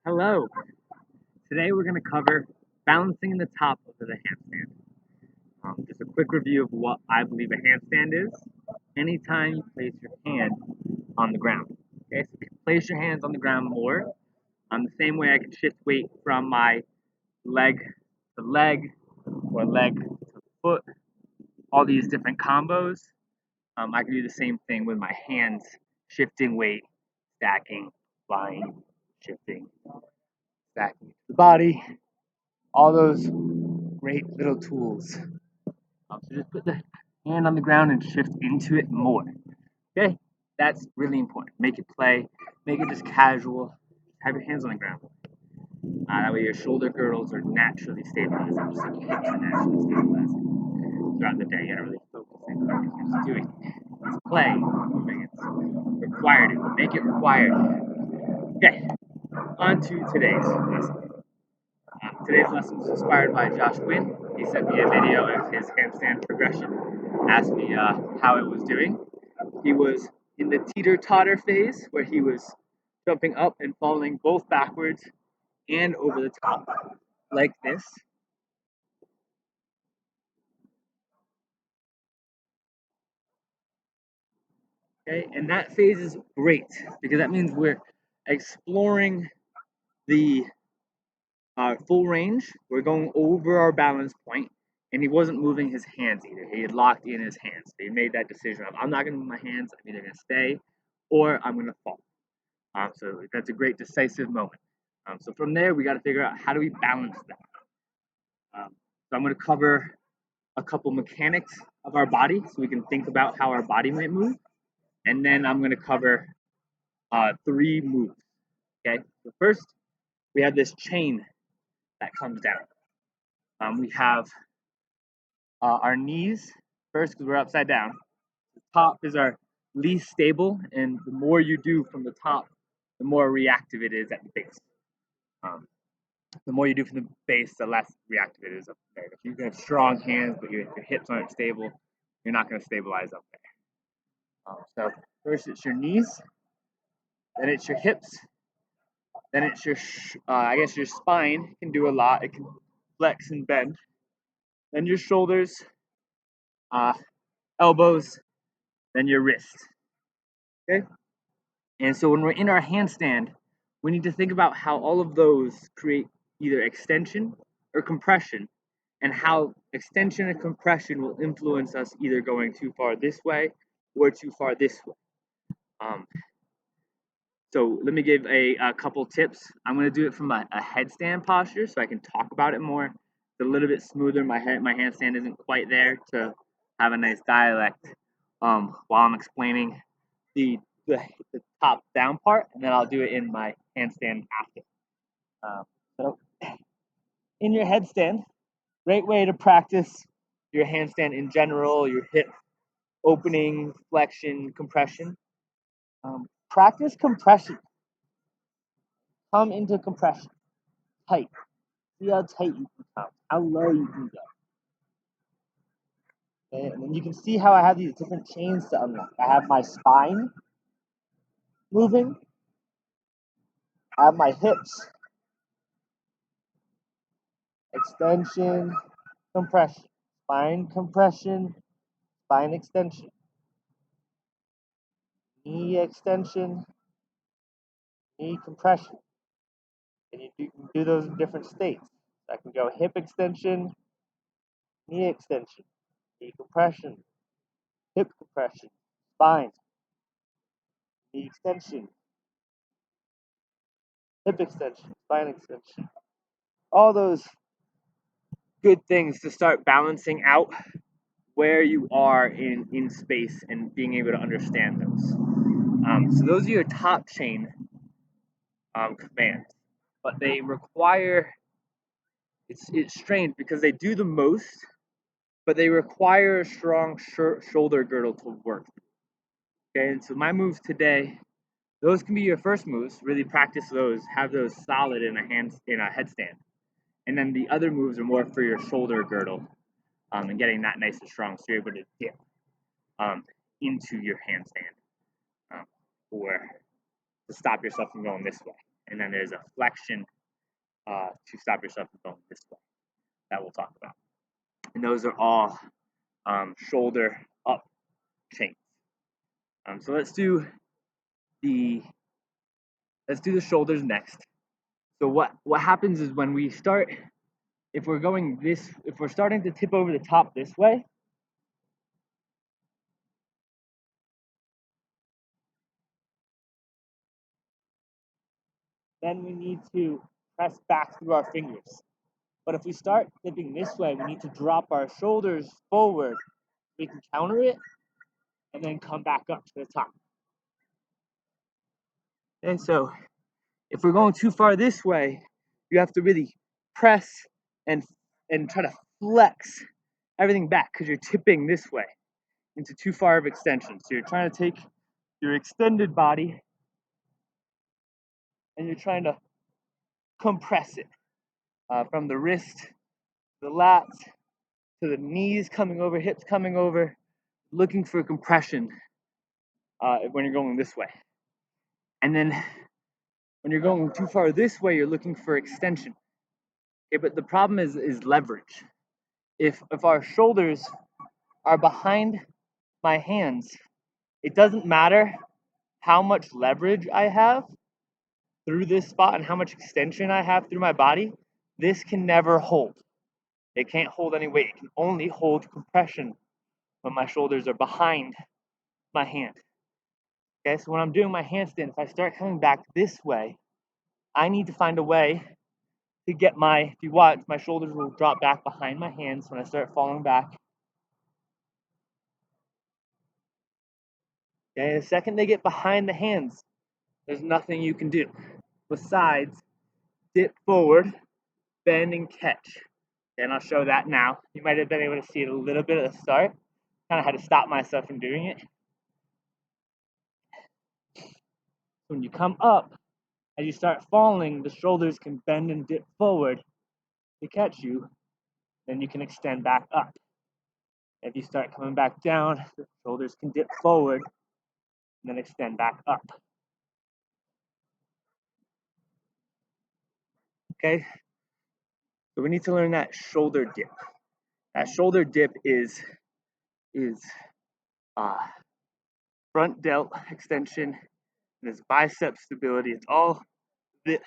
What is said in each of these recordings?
Hello. Today we're going to cover balancing the top of the handstand. Just a quick review of what I believe a handstand is. Anytime you place your hand on the ground. Okay, so you can place your hands on the ground more. The same way I can shift weight from my leg to leg or leg to foot. All these different combos. I can do the same thing with my hands, shifting weight, stacking, flying, shifting, stacking the body. All those great little tools. So just put the hand on the ground and shift into it more. Okay, that's really important. Make it play, make it just casual. Have your hands on the ground. That way your shoulder girdles are naturally stabilizing, just like your hips are naturally stabilizing throughout the day. You gotta really focus on what you're just doing. It's play, moving. It's required. Make it required. Okay, on to today's lesson. Today's lesson was inspired by Josh Quinn. He sent me a video of his handstand progression, asked me how it was doing. He was in the teeter-totter phase where he was jumping up and falling both backwards and over the top like this. Okay, and that phase is great because that means we're exploring the full range. We're going over our balance point, and he wasn't moving his hands either. He had locked in his hands. So he made that decision of, I'm not going to move my hands. I'm either going to stay or I'm going to fall. So that's a great decisive moment. So from there, we got to figure out how do we balance that. So I'm going to cover a couple mechanics of our body so we can think about how our body might move. And then I'm going to cover three moves. Okay, so first, we have this chain that comes down. We have our knees first because we're upside down. The top is our least stable, and the more you do from the top, the more reactive it is at the base. The more you do from the base, the less reactive it is up there. If you have strong hands, but your hips aren't stable, you're not going to stabilize up there. So first it's your knees, then it's your hips, then it's your, I guess your spine can do a lot. It can flex and bend. Then your shoulders, elbows, then your wrist. Okay? And so when we're in our handstand, we need to think about how all of those create either extension or compression, and how extension and compression will influence us either going too far this way or too far this way. So let me give a couple tips. I'm going to do it from a headstand posture so I can talk about it more. It's a little bit smoother. My handstand isn't quite there to have a nice dialect while I'm explaining the top down part, and then I'll do it in my handstand after. So in your headstand, great way to practice your handstand in general, your hip opening, flexion, compression. Practice compression. Come into compression. Tight. See how tight you can come, how low you can go. Okay? And then you can see how I have these different chains to unlock. I have my spine moving. I have my hips. Extension, compression. Spine compression, spine extension. Knee extension, knee compression. And you can do those in different states. I can go hip extension, knee compression, hip compression, spine, knee extension, hip extension, spine extension. All those good things to start balancing out where you are in space and being able to understand those. So those are your top chain commands, but they require, it's strange because they do the most, but they require a strong shoulder girdle to work. Okay, and so my moves today, those can be your first moves. Really practice those. Have those solid in a headstand, and then the other moves are more for your shoulder girdle, and getting that nice and strong, so you're able to dip into your handstand, or to stop yourself from going this way and then there's a flexion to stop yourself from going this way that we'll talk about. And those are all shoulder up chains. So let's do the shoulders next. So what happens is when we start, if we're starting to tip over the top this way, then we need to press back through our fingers. But if we start tipping this way, we need to drop our shoulders forward. We can counter it and then come back up to the top. And so if we're going too far this way, you have to really press and try to flex everything back because you're tipping this way into too far of extension. So you're trying to take your extended body and you're trying to compress it from the wrist, the lats, to the knees coming over, hips coming over, looking for compression when you're going this way. And then when you're going too far this way, you're looking for extension. Okay, but the problem is leverage. If our shoulders are behind my hands, it doesn't matter how much leverage I have through this spot and how much extension I have through my body, this can never hold. It can't hold any weight. It can only hold compression when my shoulders are behind my hand. Okay, so when I'm doing my handstand, if I start coming back this way, I need to find a way to get if you watch, my shoulders will drop back behind my hands when I start falling back. Okay, the second they get behind the hands, there's nothing you can do besides dip forward, bend, and catch. And I'll show that now. You might have been able to see it a little bit at the start. Kind of had to stop myself from doing it. When you come up, as you start falling, the shoulders can bend and dip forward to catch you. Then you can extend back up. If you start coming back down, the shoulders can dip forward and then extend back up. Okay? So we need to learn that shoulder dip. That shoulder dip is front delt extension, and it's bicep stability. It's all this,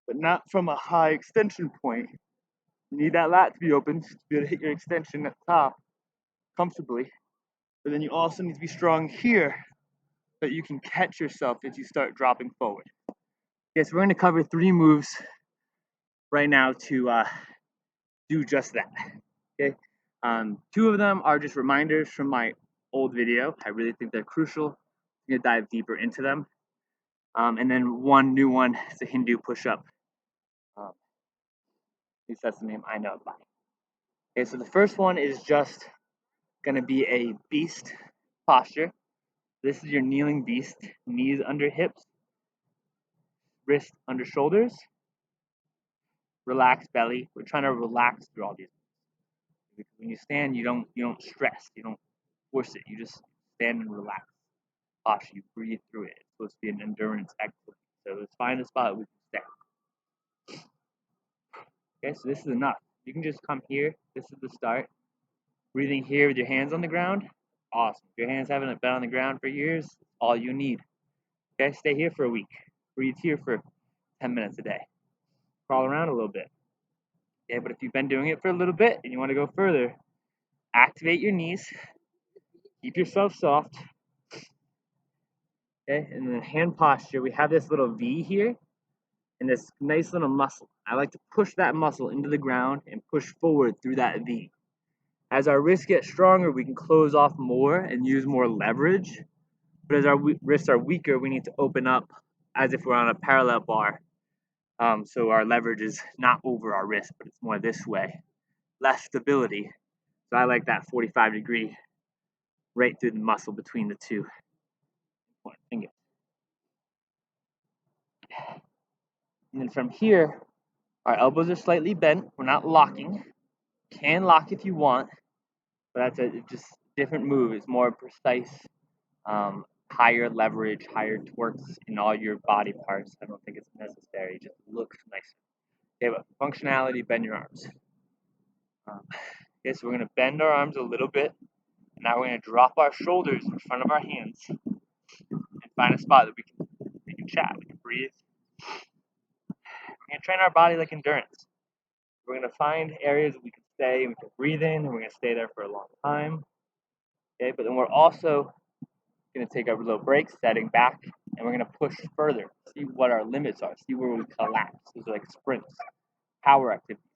but not from a high extension point. You need that lat to be open to be able to hit your extension at the top comfortably. But then you also need to be strong here so that you can catch yourself as you start dropping forward. Okay, so we're going to cover 3 moves right now to do just that. Okay, 2 of them are just reminders from my old video. I really think they're crucial. I'm going to dive deeper into them. And then one new one is a Hindu push-up. At least that's the name I know it by. Okay, so the first one is just going to be a beast posture. This is your kneeling beast. Knees under hips, wrist under shoulders, relaxed belly. We're trying to relax through all these. When you stand, you don't stress, you don't force it. You just stand and relax. Posture, you breathe through it. It's supposed to be an endurance activity. So let's find a spot we can stand. Okay, so this is enough. You can just come here. This is the start. Breathing here with your hands on the ground. Awesome. If your hands haven't been on the ground for years, all you need. Okay, stay here for a week. Breathe here for 10 minutes a day. Crawl around a little bit. Okay, but if you've been doing it for a little bit and you want to go further, activate your knees. Keep yourself soft. Okay, and then hand posture, we have this little V here and this nice little muscle. I like to push that muscle into the ground and push forward through that V. As our wrists get stronger, we can close off more and use more leverage. But as our wrists are weaker, we need to open up as if we're on a parallel bar. So our leverage is not over our wrist, but it's more this way. Less stability. So I like that 45-degree right through the muscle between the 2 fingers. And then from here, our elbows are slightly bent. We're not locking. Can lock if you want, but that's just a different move. It's more precise higher leverage, higher torques in all your body parts. I don't think it's necessary. It just looks nice. Okay, but functionality, bend your arms. Okay, so we're gonna bend our arms a little bit. And now we're gonna drop our shoulders in front of our hands and find a spot that we can chat, we can breathe. We're gonna train our body like endurance. We're gonna find areas we can stay and we can breathe in, and we're gonna stay there for a long time. Okay, but then we're also gonna take a little break, setting back, and we're gonna push further, see what our limits are, see where we collapse. Those are like sprints, power activities,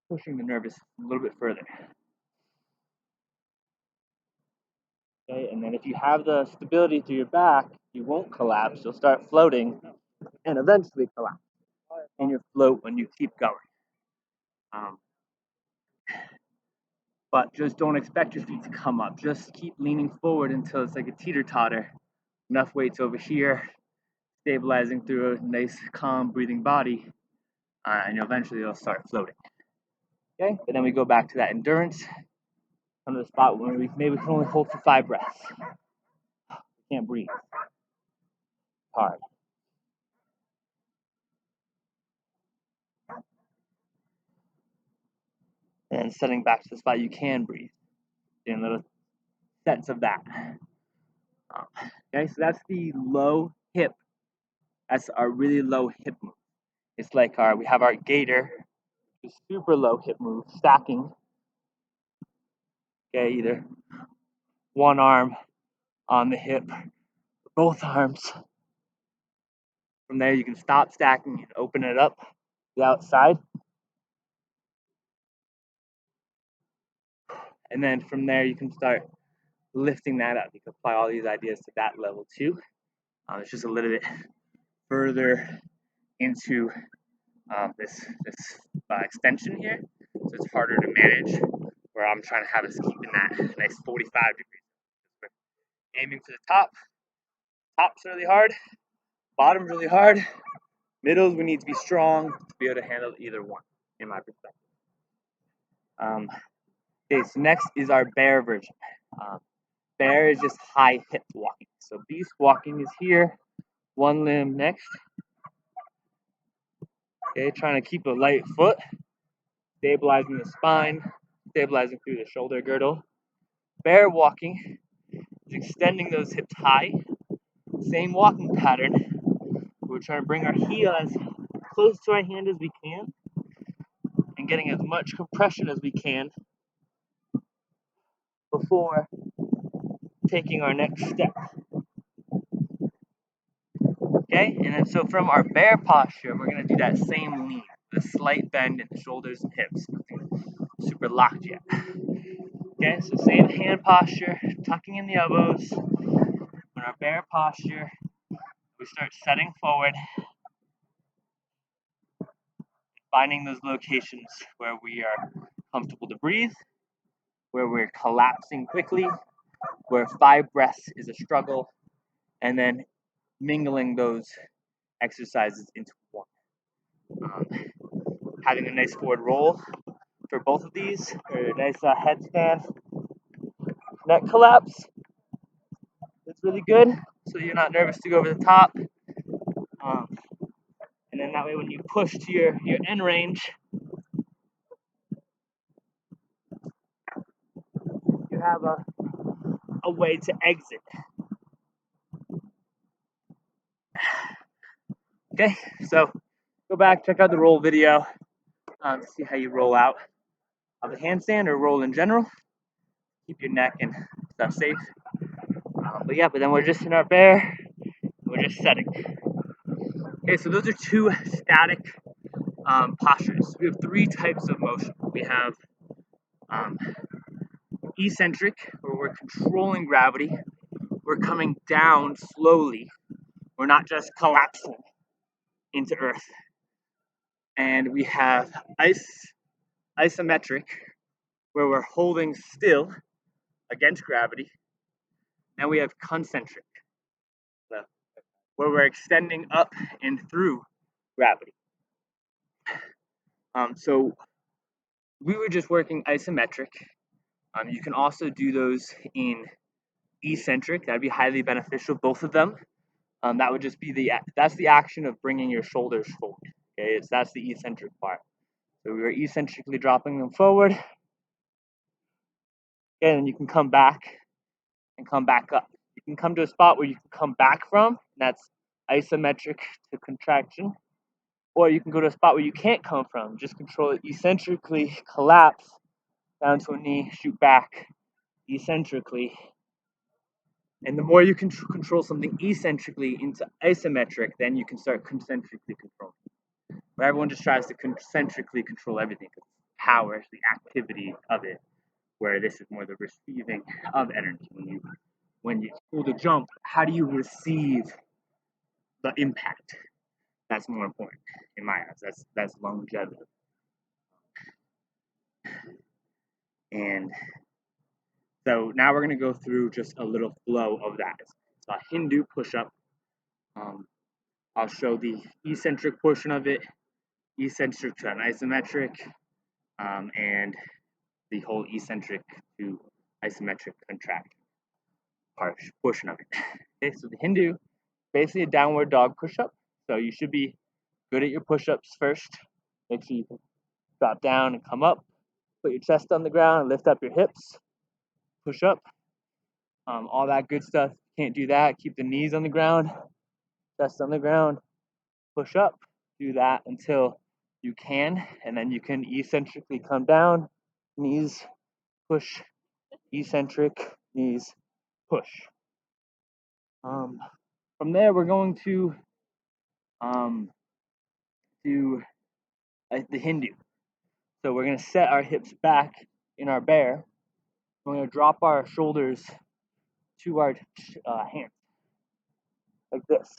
pushing the nervous a little bit further. Okay, and then if you have the stability through your back, you won't collapse. You'll start floating and eventually collapse. And you float when you keep going. But just don't expect your feet to come up. Just keep leaning forward until it's like a teeter-totter. Enough weight's over here, stabilizing through a nice, calm, breathing body, and eventually you'll start floating. Okay, but then we go back to that endurance, come to the spot where we maybe can only hold for 5 breaths. We can't breathe. Hard. And setting back to the spot you can breathe. Doing little sets of that. Okay, so that's the low hip. That's our really low hip move. It's like we have our gator, which is super low hip move, stacking. Okay, either one arm on the hip, both arms. From there, you can stop stacking and open it up to the outside. And then from there, you can start lifting that up. You can apply all these ideas to that level too. It's just a little bit further into this extension here, so it's harder to manage. Where I'm trying to have us keep in that nice 45 degrees. We're aiming for the top. Top's really hard. Bottom's really hard. Middles, we need to be strong to be able to handle either one, in my perspective. Okay, so next is our bear version. Bear is just high hip walking. So beast walking is here, one limb next. Okay, trying to keep a light foot, stabilizing the spine, stabilizing through the shoulder girdle. Bear walking is extending those hips high. Same walking pattern. We're trying to bring our heel as close to our hand as we can and getting as much compression as we can before taking our next step. Okay, and then so from our bear posture, we're gonna do that same lean, with a slight bend in the shoulders and hips. Nothing super locked yet. Okay, so same hand posture, tucking in the elbows. In our bear posture, we start setting forward, finding those locations where we are comfortable to breathe, where we're collapsing quickly, where 5 breaths is a struggle, and then mingling those exercises into one. Having a nice forward roll for both of these, or a nice headstand, neck collapse. It's really good, so you're not nervous to go over the top. And then that way when you push to your end range, you have a way to exit. Okay, so go back, check out the roll video, see how you roll out of the handstand or roll in general. Keep your neck and stuff safe. But then we're just in our bear, we're just setting. Okay, so those are 2 static postures. We have 3 types of motion. We have eccentric, where we're controlling gravity. We're coming down slowly. We're not just collapsing into earth. And we have isometric, where we're holding still against gravity. And we have concentric, where we're extending up and through gravity. So we were just working isometric. You can also do those in eccentric. That'd be highly beneficial, both of them. That would just be that's the action of bringing your shoulders forward. Okay, that's the eccentric part. So we are eccentrically dropping them forward. Okay, and you can come back and come back up. You can come to a spot where you can come back from. That's isometric to contraction. Or you can go to a spot where you can't come from. Just control it eccentrically, collapse down to a knee, shoot back eccentrically. And the more you can control something eccentrically into isometric, then you can start concentrically controlling. But everyone just tries to concentrically control everything. Power is the activity of it, where this is more the receiving of energy. When you pull the jump, how do you receive the impact? That's more important in my eyes. That's longevity. And so now we're going to go through just a little flow of that. It's a Hindu push-up. I'll show the eccentric portion of it, eccentric to an isometric, and the whole eccentric to isometric contract portion of it. Okay, so the Hindu, basically a downward dog push-up. So you should be good at your push-ups first. Make sure you can drop down and come up. Put your chest on the ground, lift up your hips, push up. All that good stuff. Can't do that. Keep the knees on the ground, chest on the ground, push up. Do that until you can, and then you can eccentrically come down, knees, push, eccentric, knees, push. From there, we're going to do the Hindu. So we're going to set our hips back in our bear. We're going to drop our shoulders to our hands, like this.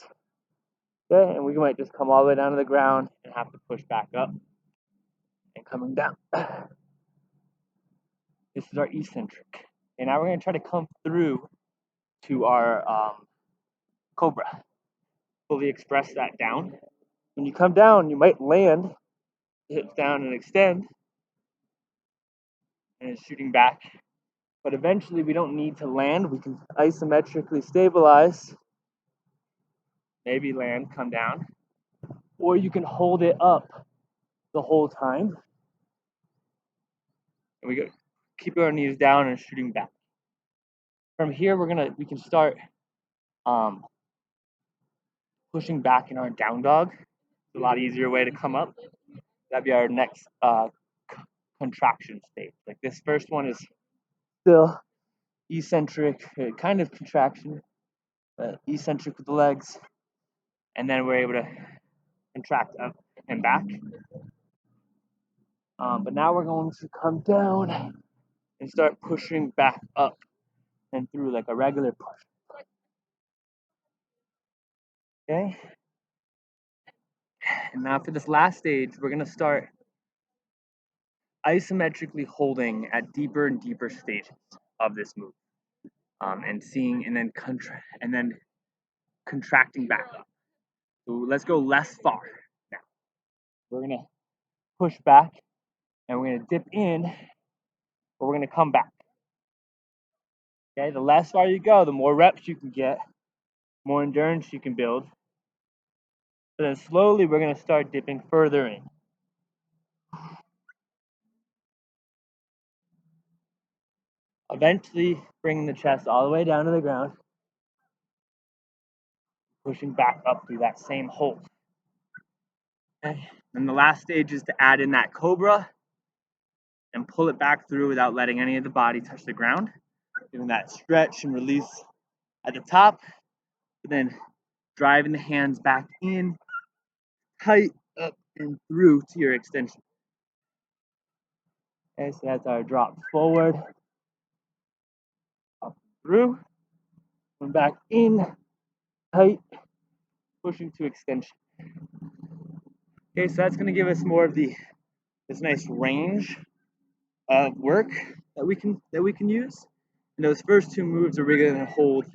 Okay, and we might just come all the way down to the ground and have to push back up and coming down. This is our eccentric. And now we're going to try to come through to our cobra. Fully express that down. When you come down, you might land, hips down and extend, and it's shooting back. But eventually we don't need to land. We can isometrically stabilize, maybe land, come down, or you can hold it up the whole time. And we go, keep our knees down and shooting back. From here, we can start pushing back in our down dog. It's a lot easier way to come up. That'd be our next contraction stage. Like this first one is still eccentric, kind of contraction, eccentric with the legs, and then we're able to contract up and back. But now we're going to come down and start pushing back up and through like a regular push. Okay? And now for this last stage, we're going to start isometrically holding at deeper and deeper stages of this move. And seeing and then contracting back up. So let's go less far now. We're going to push back and we're going to dip in, but we're going to come back. Okay, the less far you go, the more reps you can get, more endurance you can build. But then slowly we're going to start dipping further in. Eventually bringing the chest all the way down to the ground, pushing back up through that same hold. Okay. And the last stage is to add in that cobra and pull it back through without letting any of the body touch the ground. Doing that stretch and release at the top, but then driving the hands back in, tight up and through to your extension. Okay, so that's our drop forward, up through, and back in, tight, pushing to extension. Okay, so that's going to give us more of this nice range of work that we can use. And those first two moves are really going to hold.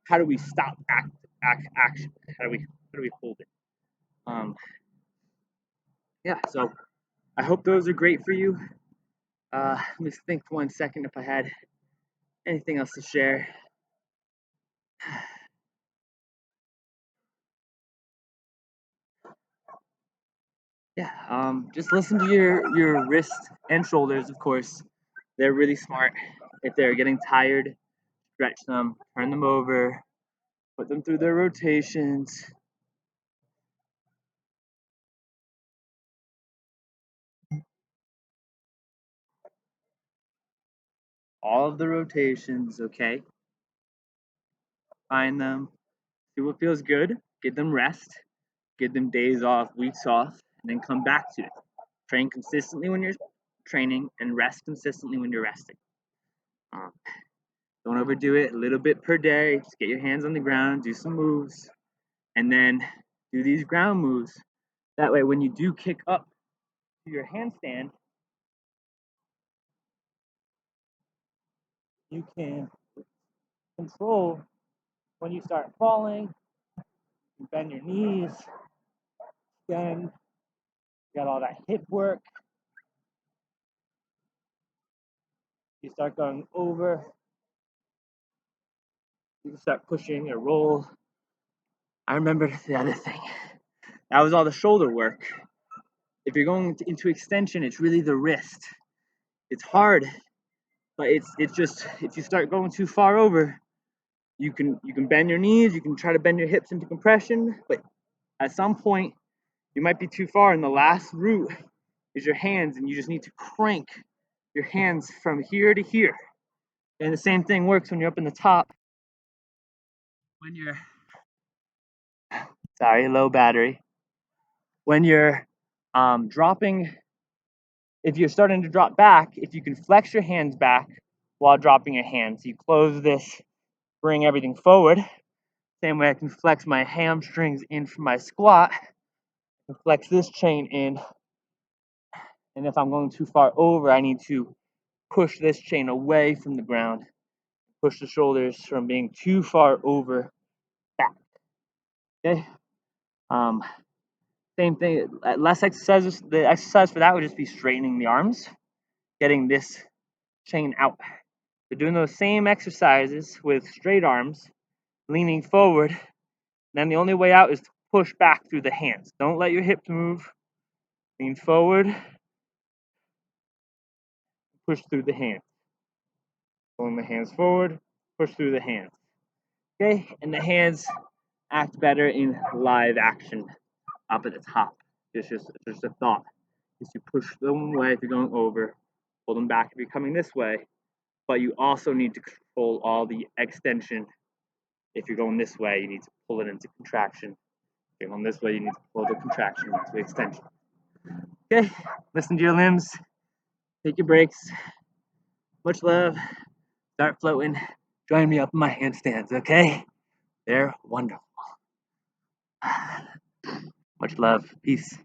How do we stop action? How do we hold it? Yeah. So I hope those are great for you. Let me think 1 second if I had anything else to share. Yeah, just listen to your wrists and shoulders, of course. They're really smart. If they're getting tired, stretch them, turn them over, put them through their rotations. All of the rotations, okay? Find them, see what feels good, give them rest, give them days off, weeks off, and then come back to it. Train consistently when you're training and rest consistently when you're resting. Um, don't overdo it, a little bit per day. Just get your hands on the ground, do some moves, and then do these ground moves. That way, when you do kick up to your handstand, you can control when you start falling, you bend your knees, then you got all that hip work. You start going over, you can start pushing or roll. I remember the other thing. That was all the shoulder work. If you're going into extension, it's really the wrist. It's hard, but it's just if you start going too far over, you can bend your knees, you can try to bend your hips into compression, but at some point you might be too far, and the last route is your hands, and you just need to crank your hands from here to here. And the same thing works when you're up in the top. When you're low battery. When you're dropping, if you're starting to drop back, if you can flex your hands back while dropping your hands, you close this, bring everything forward. Same way I can flex my hamstrings in from my squat, and flex this chain in. And if I'm going too far over, I need to push this chain away from the ground, push the shoulders from being too far over back. Okay. Um, Same thing. Less exercises. The exercise for that would just be straightening the arms, getting this chain out. We're doing those same exercises with straight arms, leaning forward. Then the only way out is to push back through the hands. Don't let your hips move. Lean forward, push through the hands. Pulling the hands forward, push through the hands. Okay, and the hands act better in live action up at the top. Just a thought. Is you push them away if you're going over, pull them back if you're coming this way, but you also need to control all the extension. If you're going this way, you need to pull it into contraction. If you're going this way, you need to pull the contraction into extension. Okay, listen to your limbs, take your breaks. Much love. Start floating. Join me up in my handstands, okay? They're wonderful. Much love. Peace.